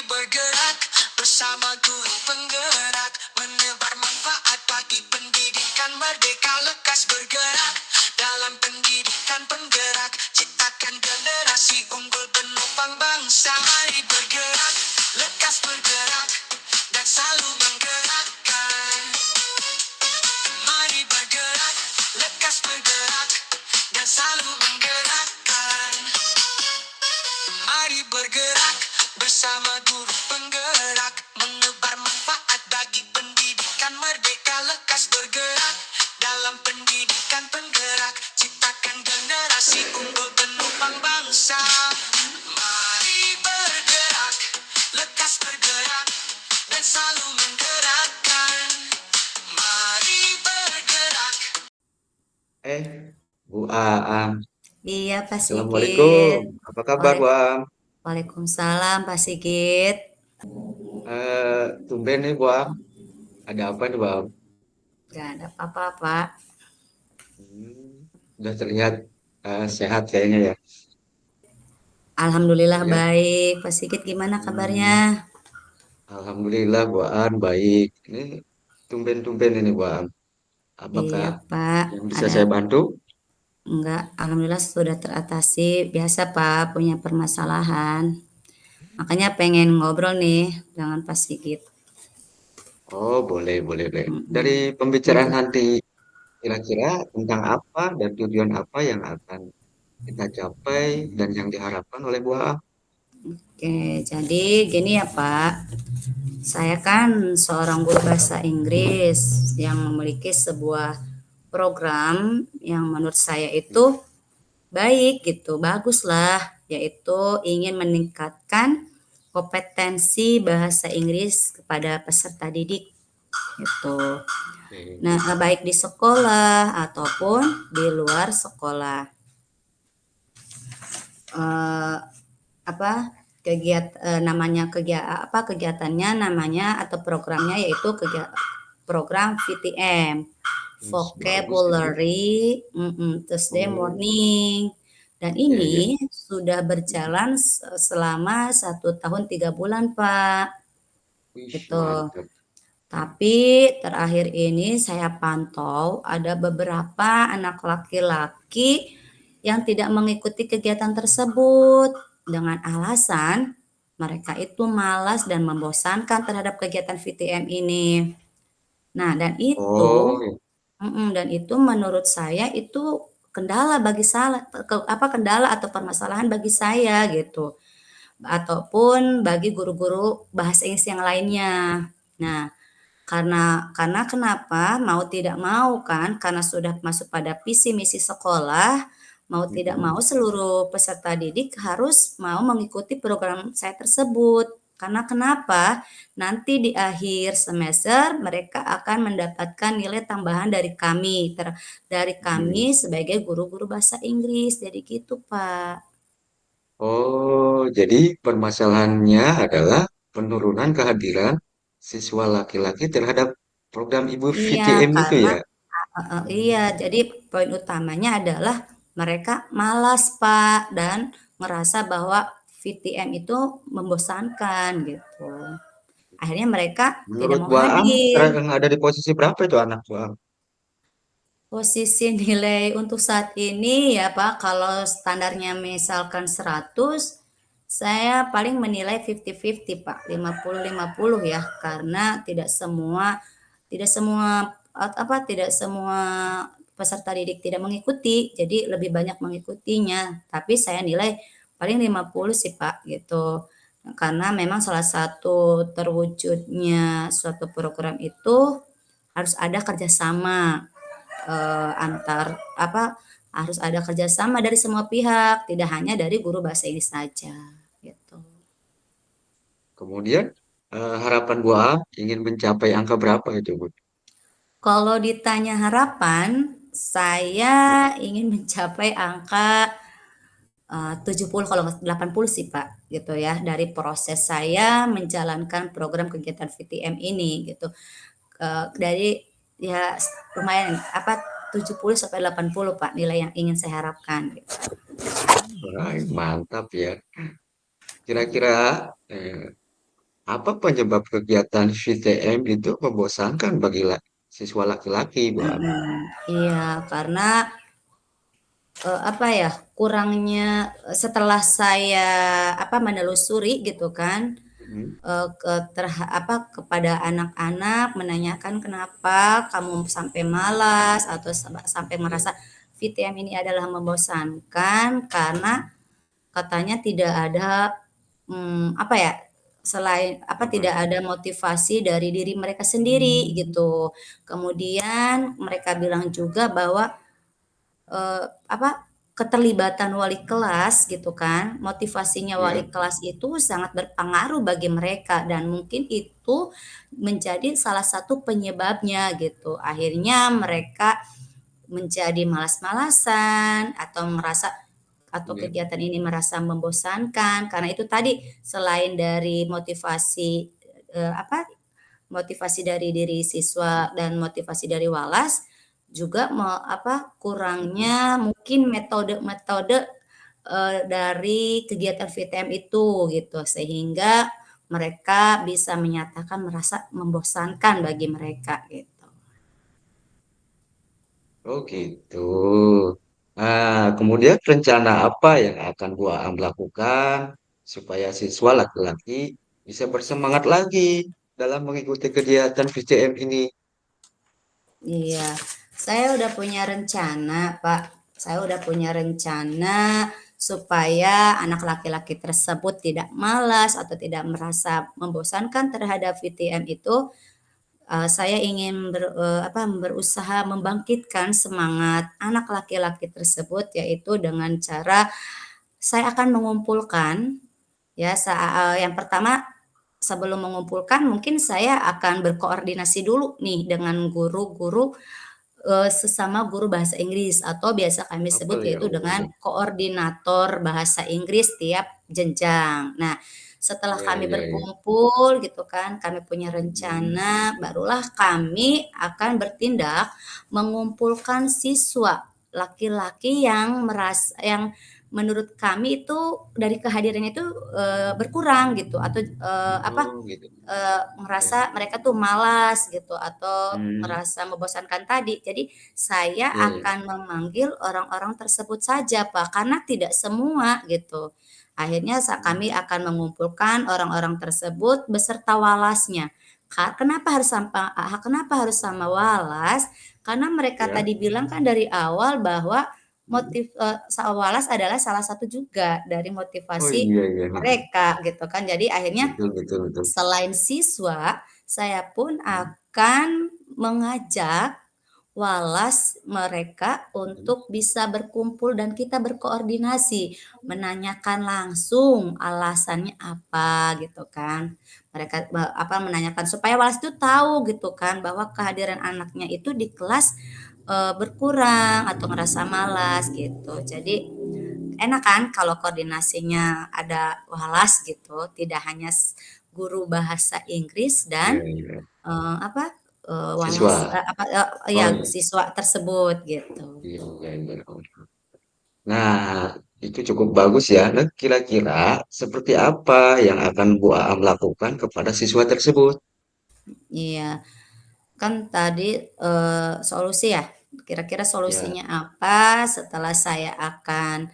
bergerak bersama guru penggerak, menebar manfaat bagi pendidikan merdeka. Lekas bergerak dalam pendidikan penggerak, ciptakan generasi unggul penopang bangsa. Mari bergerak, lekas bergerak, dan selalu menggerakkan. Mari bergerak, lekas bergerak, dan selalu menggerakkan. Mari bergerak bersama guru penggerak, menebar manfaat bagi pendidikan merdeka. Lekas bergerak dalam pendidikan penggerak, ciptakan generasi unggul penopang bangsa. Mari bergerak, lekas bergerak, dan selalu menggerakkan. Mari bergerak. Bu Aam. Iya, Pak Assalamualaikum. Sigit. Apa kabar, Bu Aam? Waalaikumsalam, Pak Sigit. Tumben nih, Bu Aam. Ada apa nih, Bu Aam? Gak ada apa-apa, Pak. Udah terlihat sehat kayaknya ya. Alhamdulillah Ya. baik. Pak Sigit gimana kabarnya? Hmm, Alhamdulillah, Bu Aam baik. Ini tumben-tumben ini, Bu Aam. Apakah Iya, Pak. yang bisa saya bantu? Enggak, Alhamdulillah sudah teratasi. Biasa, Pak, punya permasalahan. Makanya pengen ngobrol nih dengan Pak Sigit. Oh, boleh, boleh, boleh. Dari Mm-mm. pembicaraan Untuk nanti, kira-kira tentang apa dan tujuan apa yang akan kita capai dan yang diharapkan oleh Bu Aam? Oke, jadi gini ya Pak, saya kan seorang guru bahasa Inggris yang memiliki sebuah program yang menurut saya itu baik gitu, bagus lah, yaitu ingin meningkatkan kompetensi bahasa Inggris kepada peserta didik gitu. Oke. Nah, baik di sekolah ataupun di luar sekolah. Eh, apa namanya kegiatannya namanya atau programnya yaitu program VTM, Bagus itu. vocabulary Thursday Oh, morning, dan ya, ya. ini sudah berjalan selama 1 tahun 3 bulan Pak Wih, gitu. mantap. Tapi terakhir ini saya pantau ada beberapa anak laki-laki yang tidak mengikuti kegiatan tersebut dengan alasan mereka itu malas dan membosankan terhadap kegiatan VTM ini. Nah, Oh, ya. dan itu menurut saya itu kendala bagi kendala atau permasalahan bagi saya gitu. Ataupun bagi guru-guru bahasa Inggris yang lainnya. Nah, karena kenapa? Mau tidak mau kan, karena sudah masuk pada visi misi sekolah, mau tidak Mm-mm. mau seluruh peserta didik harus mau mengikuti program saya tersebut. Karena kenapa? Nanti di akhir semester mereka akan mendapatkan nilai tambahan dari Mm. kami sebagai guru-guru bahasa Inggris. Jadi gitu, Pak. Oh, jadi permasalahannya adalah penurunan kehadiran siswa laki-laki terhadap program Ibu Iya, VTM itu karena ya? iya, jadi poin utamanya adalah mereka malas, Pak, dan ngerasa bahwa VTM itu membosankan gitu. Akhirnya mereka tidak Menurut mau Baam, hadir. sekarang ada di posisi berapa itu anak Baam? Posisi nilai untuk saat ini ya Pak, kalau standarnya misalkan 100, saya paling menilai 50-50 Pak, 50-50 ya, karena tidak semua peserta didik tidak mengikuti, jadi lebih banyak mengikutinya. Tapi saya nilai paling 50 sih Pak gitu. Karena memang salah satu terwujudnya suatu program itu harus ada kerjasama antar harus ada kerjasama dari semua pihak, tidak hanya dari guru bahasa Inggris saja, gitu. Kemudian harapan Baam ingin mencapai angka berapa itu, Bu? Kalau ditanya harapan, saya ingin mencapai angka 70 kalau 80 sih Pak, gitu ya, dari proses saya menjalankan program kegiatan VTM ini gitu. Dari ya lumayan 70 sampai 80 Pak nilai yang ingin saya harapkan gitu. Wah, mantap ya. Kira-kira apa penyebab kegiatan VTM itu membosankan bagi siswa laki-laki, Bu Am? Mhm, iya, karena apa ya, kurangnya setelah saya, apa, menelusuri gitu kan, Mhm. kepada anak-anak menanyakan, "Kenapa kamu sampai malas atau sampai Iya, merasa VTM ini adalah membosankan?" Karena katanya tidak ada, apa ya, selain apa, apa? tidak ada motivasi dari diri mereka sendiri gitu. Kemudian mereka bilang juga bahwa apa, keterlibatan wali kelas gitu kan, motivasinya wali Iya, kelas itu sangat berpengaruh bagi mereka dan mungkin itu menjadi salah satu penyebabnya gitu. Akhirnya mereka menjadi malas-malasan atau merasa atau iya, kegiatan ini merasa membosankan karena itu tadi selain dari motivasi, apa, motivasi dari diri siswa dan motivasi dari Walas, juga apa, mhm. kurangnya mungkin metode-metode, dari kegiatan VTM itu gitu, sehingga mereka bisa menyatakan merasa membosankan bagi mereka gitu. Oh gitu. Kemudian rencana apa yang akan Bu Am lakukan supaya siswa laki-laki bisa bersemangat lagi dalam mengikuti kegiatan VTM ini? Iya, saya udah punya rencana, Pak. Saya udah punya rencana supaya anak laki-laki tersebut tidak malas atau tidak merasa membosankan terhadap VTM itu. Saya ingin apa, berusaha membangkitkan semangat anak laki-laki tersebut, yaitu dengan cara saya akan mengumpulkan ya, yang pertama sebelum mengumpulkan mungkin saya akan berkoordinasi dulu nih dengan guru-guru sesama guru bahasa Inggris atau biasa kami Apa sebut ya? yaitu Oh dengan iya, koordinator bahasa Inggris tiap jenjang. Nah, setelah iya, kami iya, iya. berkumpul gitu kan, kami punya Mhm. rencana, barulah kami akan bertindak mengumpulkan siswa laki-laki yang menurut kami itu dari kehadirannya itu, berkurang gitu atau, apa, Oh gitu. Ya. ngerasa mereka tuh malas gitu atau Hmm. ngerasa membosankan tadi. Jadi saya Iya, iya. akan memanggil orang-orang tersebut saja, Pak, karena tidak semua gitu. Akhirnya kami akan mengumpulkan orang-orang tersebut beserta walasnya. Kenapa harus sama walas? Karena mereka Ya. tadi bilang kan dari awal bahwa Mhm. walas adalah salah satu juga dari Oh motivasi iya, iya. mereka gitu kan. Jadi akhirnya Betul, betul, betul. selain siswa, saya pun Mhm. akan mengajak walas mereka Mhm. untuk bisa berkumpul dan kita berkoordinasi, menanyakan langsung alasannya apa gitu kan. Mereka apa, menanyakan supaya walas itu tahu gitu kan bahwa kehadiran anaknya itu di kelas, berkurang atau ngerasa malas gitu. Jadi enak kan kalau koordinasinya ada walas gitu, tidak hanya guru bahasa Inggris Iya, dan, iya. apa, Siswa. ya Oh iya. siswa tersebut gitu. Iya, iya, iya. Oh. Nah, itu cukup bagus ya. Nah, kira-kira seperti apa yang akan Bu Aam lakukan kepada siswa tersebut? Iya, kan tadi, solusi ya, kira-kira Ya, solusinya apa setelah saya akan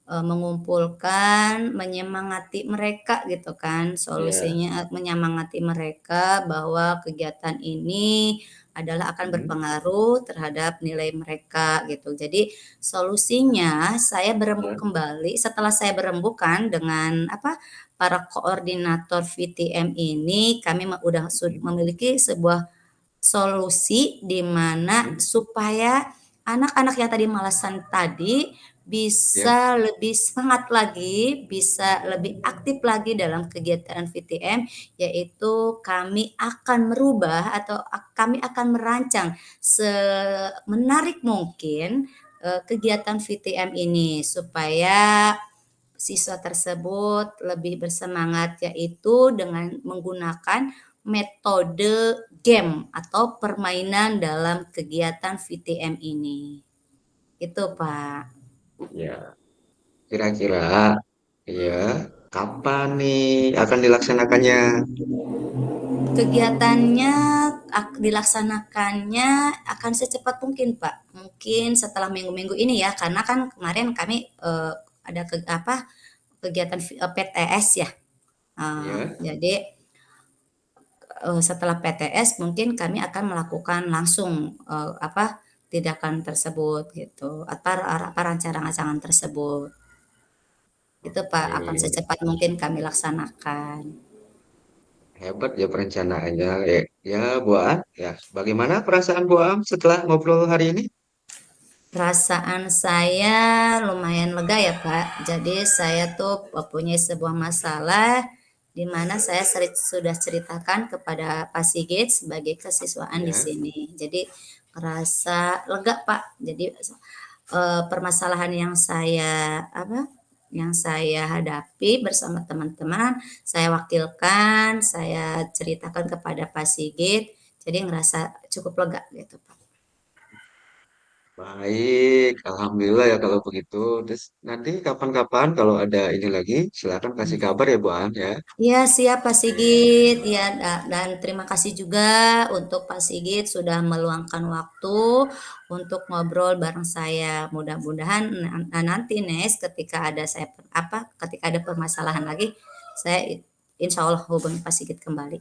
mengumpulkan, menyemangati mereka gitu kan. ya. Solusinya menyemangati mereka bahwa kegiatan ini adalah akan Mhm. berpengaruh terhadap nilai mereka gitu. Jadi solusinya saya berembuk Ya, kembali setelah saya berembuk kan dengan apa, para koordinator VTM ini kami udah mhm, memiliki sebuah solusi di mana mhm. supaya anak-anak yang tadi malasan tadi Ya, bisa lebih semangat lagi, bisa lebih aktif lagi dalam kegiatan VTM, yaitu kami akan merubah atau kami akan merancang semenarik mungkin, kegiatan VTM ini supaya siswa tersebut lebih bersemangat, yaitu dengan menggunakan metode game atau permainan dalam kegiatan VTM ini. Itu, Pak. ya. Kira-kira, ya. Kapan nih akan dilaksanakannya? Kegiatannya dilaksanakannya akan secepat mungkin, Pak. Mungkin setelah minggu-minggu ini ya, karena kan kemarin kami ada kegiatan PTS ya. Ya, Jadi setelah PTS mungkin kami akan melakukan langsung tindakan tersebut gitu. Apa rancangan-rancangan tersebut. Itu Pak akan oke. secepat mungkin kami laksanakan. Hebat ya perencanaannya. Ya, ya, Bu Aan. Ya, bagaimana perasaan Bu Aan setelah ngobrol hari ini? Perasaan saya lumayan lega ya Pak. Jadi saya tuh punya sebuah masalah di mana saya sudah ceritakan kepada Pak Sigit sebagai kesiswaan di Ya, sini. Jadi merasa lega Pak. Jadi permasalahan yang saya hadapi bersama teman-teman, saya wakilkan, saya ceritakan kepada Pak Sigit. Jadi ngerasa cukup lega gitu Pak. baik. Alhamdulillah ya kalau begitu. Terus nanti kapan-kapan kalau ada ini lagi, silakan kasih kabar ya Bu Aan ya. Iya siap Pak Sigit, ya dan terima kasih juga untuk Pak Sigit sudah meluangkan waktu untuk ngobrol bareng saya. Mudah-mudahan nanti Nes ketika ada permasalahan lagi, saya insya Allah hubungi Pak Sigit kembali.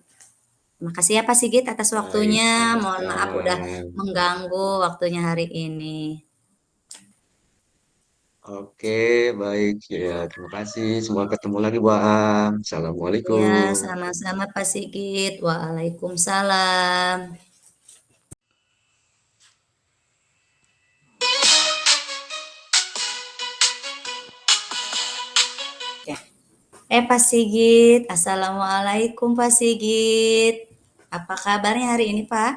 Terima kasih ya Pak Sigit atas Baik, waktunya. Mohon maaf sama-sama. udah mengganggu waktunya hari ini. Oke, baik ya. Terima kasih. Semua ketemu lagi Bu Aan. Ya, Assalamualaikum. sama-sama Pak Sigit. Waalaikumsalam. Ya. Pak Sigit, Assalamualaikum Pak Sigit. Apa kabarnya hari ini Pak?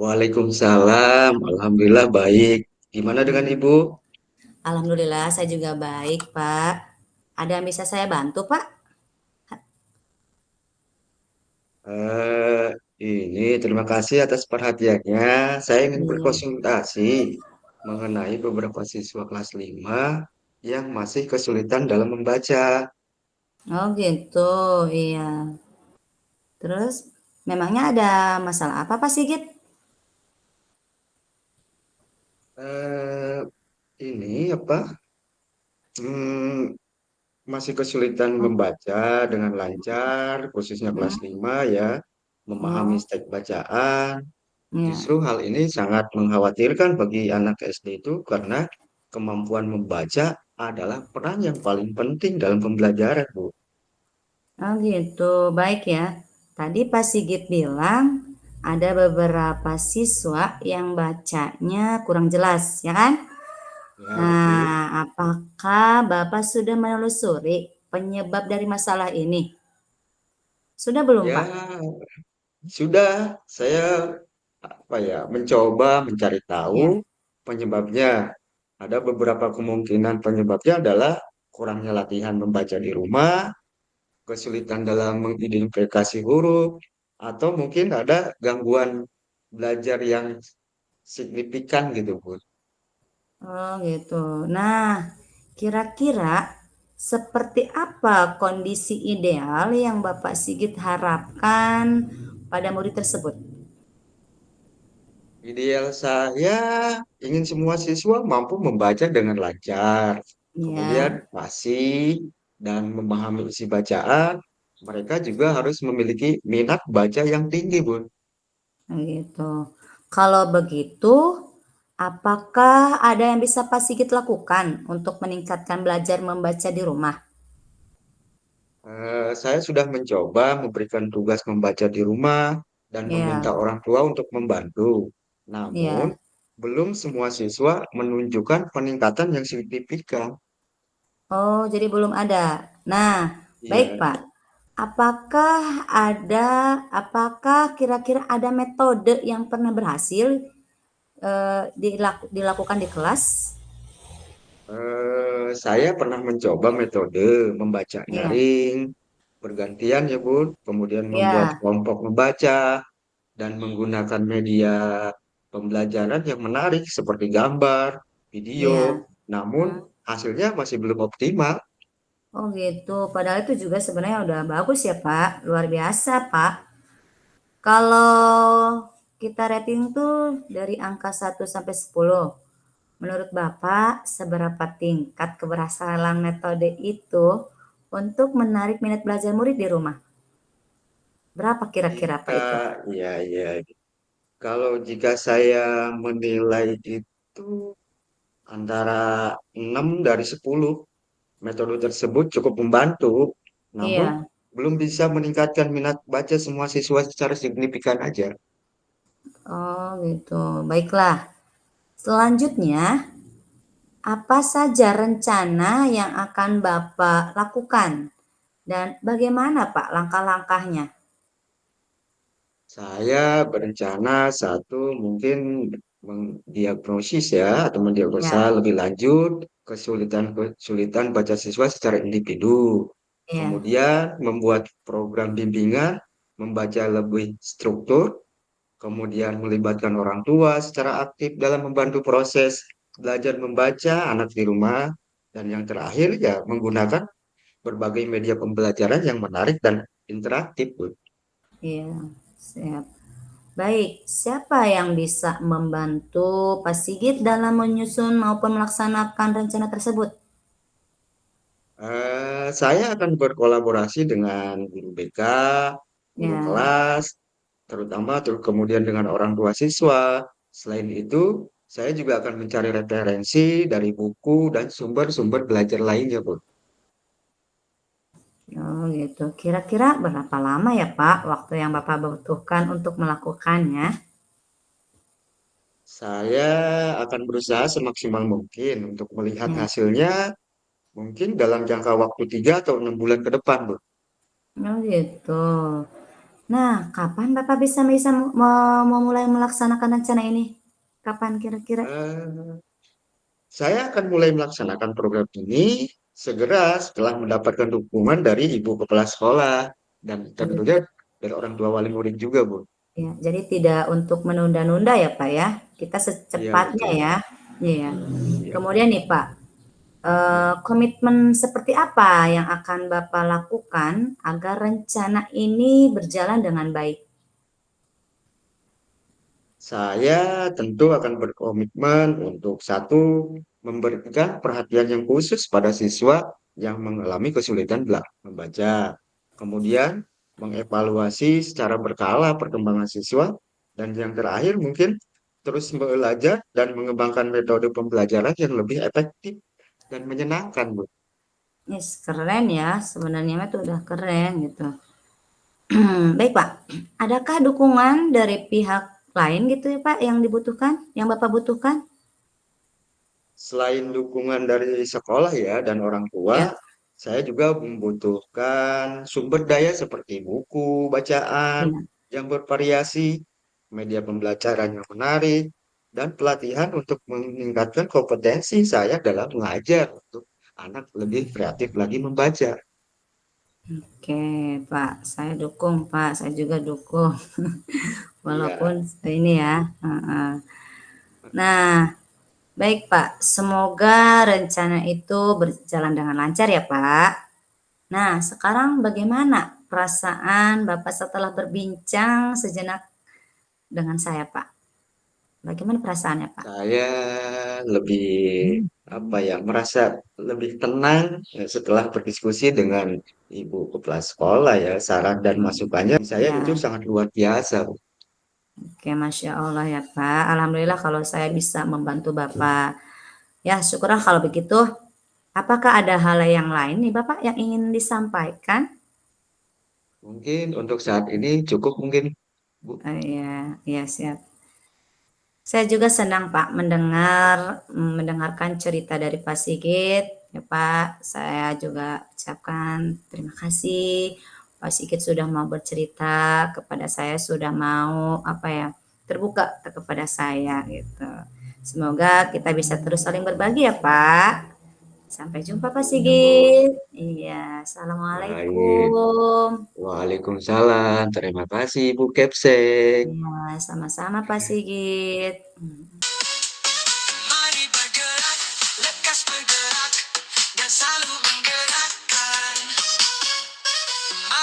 Waalaikumsalam. Alhamdulillah baik. Gimana dengan Ibu? Alhamdulillah saya juga baik Pak. Ada yang bisa saya bantu Pak? Eh, ini terima kasih atas perhatiannya. Saya ingin Iya. berkonsultasi mengenai beberapa siswa kelas 5 yang masih kesulitan dalam membaca. Oh gitu, iya. Terus memangnya ada masalah apa Pak Sigit? Eh, ini apa? Hmm, masih kesulitan Oh, membaca dengan lancar, khususnya kelas mm, 5 ya, memahami oh, teks bacaan. iya. Justru hal ini sangat mengkhawatirkan bagi anak SD itu karena kemampuan membaca adalah peran yang paling penting dalam pembelajaran, Bu. Oh gitu, baik ya. Tadi Pak Sigit bilang ada beberapa siswa yang bacanya kurang jelas, ya kan? Ya, betul. Nah, apakah Bapak sudah menelusuri penyebab dari masalah ini? Sudah belum, Pak? Ya, sudah saya mencoba mencari tahu Ya, penyebabnya. Ada beberapa kemungkinan penyebabnya adalah kurangnya latihan membaca di rumah, kesulitan dalam mengidentifikasi huruf, atau mungkin ada gangguan belajar yang signifikan gitu, Bu. oh gitu. Nah, kira-kira seperti apa kondisi ideal yang Bapak Sigit harapkan pada murid tersebut? Ideal saya ingin semua siswa mampu membaca dengan lancar, kemudian Ya, fasih dan memahami isi bacaan. Mereka juga harus memiliki minat baca yang tinggi, Bu. gitu. Kalau begitu, apakah ada yang bisa Pak Sigit lakukan untuk meningkatkan belajar membaca di rumah? Saya sudah mencoba memberikan tugas membaca di rumah dan meminta Ya, orang tua untuk membantu. Namun, ya. belum semua siswa menunjukkan peningkatan yang signifikan. Oh, jadi belum ada. Nah, baik Iya, Pak. Apakah kira-kira ada metode yang pernah berhasil dilakukan di kelas? saya pernah mencoba metode membaca Ya, daring, bergantian ya Bun, kemudian membuat ya, kelompok membaca dan menggunakan media pembelajaran yang menarik seperti gambar, video, ya. namun Hmm. hasilnya masih belum optimal. Oh gitu, padahal itu juga sebenarnya udah bagus ya Pak, luar biasa Pak. Kalau kita rating tuh dari angka 1 sampai 10, menurut Bapak seberapa tingkat keberhasilan metode itu untuk menarik minat belajar murid di rumah? Berapa kira-kira Pak Jika itu? ya ya, kalau jika saya menilai itu antara 6 dari 10, metode tersebut cukup membantu, namun Iya, belum bisa meningkatkan minat baca semua siswa secara signifikan aja. oh gitu. Baiklah, selanjutnya apa saja rencana yang akan Bapak lakukan dan bagaimana Pak langkah-langkahnya? Saya berencana satu mungkin mendiagnosis ya atau mendiagnosa Ya, lebih lanjut kesulitan baca siswa secara individu. iya, Kemudian membuat program bimbingan membaca lebih struktur, kemudian melibatkan orang tua secara aktif dalam membantu proses belajar membaca anak di rumah, dan yang terakhir ya menggunakan berbagai media pembelajaran yang menarik dan interaktif, Bu. iya, siap. Baik, siapa yang bisa membantu Pak Sigit dalam menyusun maupun melaksanakan rencana tersebut? Saya akan berkolaborasi dengan guru BK, guru Ya, kelas, terutama kemudian dengan orang tua siswa. Selain itu, saya juga akan mencari referensi dari buku dan sumber-sumber belajar lainnya, Bu. oh gitu. Kira-kira berapa lama ya Pak waktu yang Bapak butuhkan untuk melakukannya? Saya akan berusaha semaksimal mungkin untuk melihat Ya, hasilnya mungkin dalam jangka waktu 3 atau 6 bulan ke depan, Bu. oh gitu. Nah, kapan Bapak bisa bisa memulai melaksanakan rencana ini? Kapan kira-kira? Eh, saya akan mulai melaksanakan program ini segera setelah mendapatkan dukungan dari ibu kepala sekolah dan tentunya dari orang tua wali murid juga, Bu. Ya, jadi tidak untuk menunda-nunda ya Pak ya, kita Iya, secepatnya betul. ya. Iya. Iya. Kemudian nih Pak, komitmen seperti apa yang akan Bapak lakukan agar rencana ini berjalan dengan baik? Saya tentu akan berkomitmen untuk satu, memberikan perhatian yang khusus pada siswa yang mengalami kesulitan membaca. Kemudian mengevaluasi secara berkala perkembangan siswa. Dan yang terakhir mungkin terus belajar dan mengembangkan metode pembelajaran yang lebih efektif dan menyenangkan, Bu. Yes, keren ya, sebenarnya mah itu udah keren gitu. Baik Pak, adakah dukungan dari pihak lain gitu ya Pak yang dibutuhkan, yang Bapak butuhkan? Selain dukungan dari sekolah ya dan orang tua, Ya, saya juga membutuhkan sumber daya seperti buku bacaan iya. yang bervariasi, media pembelajaran yang menarik, dan pelatihan untuk meningkatkan kompetensi saya dalam mengajar untuk anak lebih kreatif lagi membaca. Oke Pak, saya dukung Pak, saya juga dukung. Walaupun Iya, ini ya, heeh. Nah, baik Pak, semoga rencana itu berjalan dengan lancar ya Pak. Nah, sekarang bagaimana perasaan Bapak setelah berbincang sejenak dengan saya Pak? Bagaimana perasaannya Pak? saya lebih apa ya, merasa lebih tenang setelah berdiskusi dengan ibu kepala sekolah ya. Saran dan masukannya saya itu Ya, sangat luar biasa, Bu. oke, Masya Allah ya Pak. Alhamdulillah kalau saya bisa membantu Bapak. Ya, syukurlah kalau begitu. Apakah ada hal yang lain nih Bapak yang ingin disampaikan? Mungkin untuk saat ini cukup mungkin, Bu. Iya, iya siap. Saya juga senang Pak mendengarkan cerita dari Pak Sigit. Ya Pak, saya juga ucapkan terima kasih. Pak Sigit sudah mau bercerita kepada saya, sudah mau apa ya, terbuka kepada saya gitu. Semoga kita bisa terus saling berbagi ya Pak. Sampai jumpa Pak Ya, Bu. Sigit. Iya, Baik. assalamualaikum. Waalaikumsalam. Terima kasih, Bu Kepsek. Iya, sama-sama Pak Sigit. Mari bergerak, lekas bergerak, dan selalu menggerakkan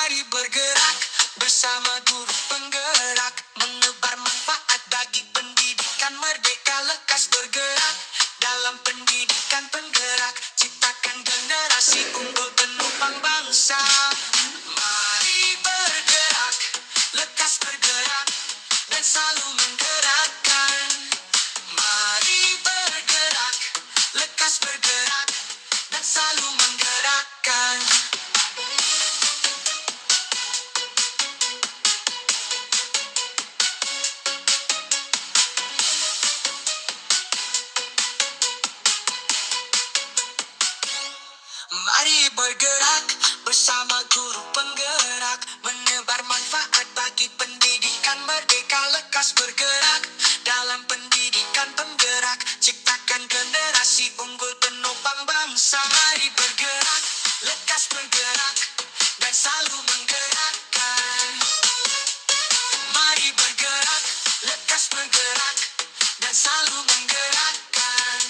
Mari bergerak bersama guru penggerak, menebar manfaat bagi pendidikan merdeka, lekas bergerak dalam pendidikan penggerak, ciptakan generasi unggul penopang bangsa. Mari bergerak, lekas bergerak, dan selalu menggerakkan. Mari bergerak, lekas bergerak, dan selalu menggerakkan. Mari bergerak bersama guru penggerak, menebar manfaat bagi pendidikan merdeka, lekas bergerak dalam pendidikan penggerak, ciptakan generasi unggul penopang bangsa. Mari bergerak, lekas bergerak, dan selalu menggerakkan. Mari bergerak, lekas bergerak, dan selalu menggerakkan.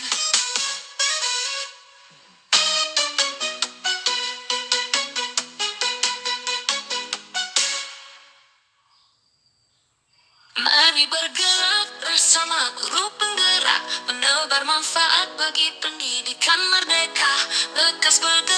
Mari bergerak bersama guru penggerak, menebar manfaat bagi pendidikan merdeka, lekas bergerak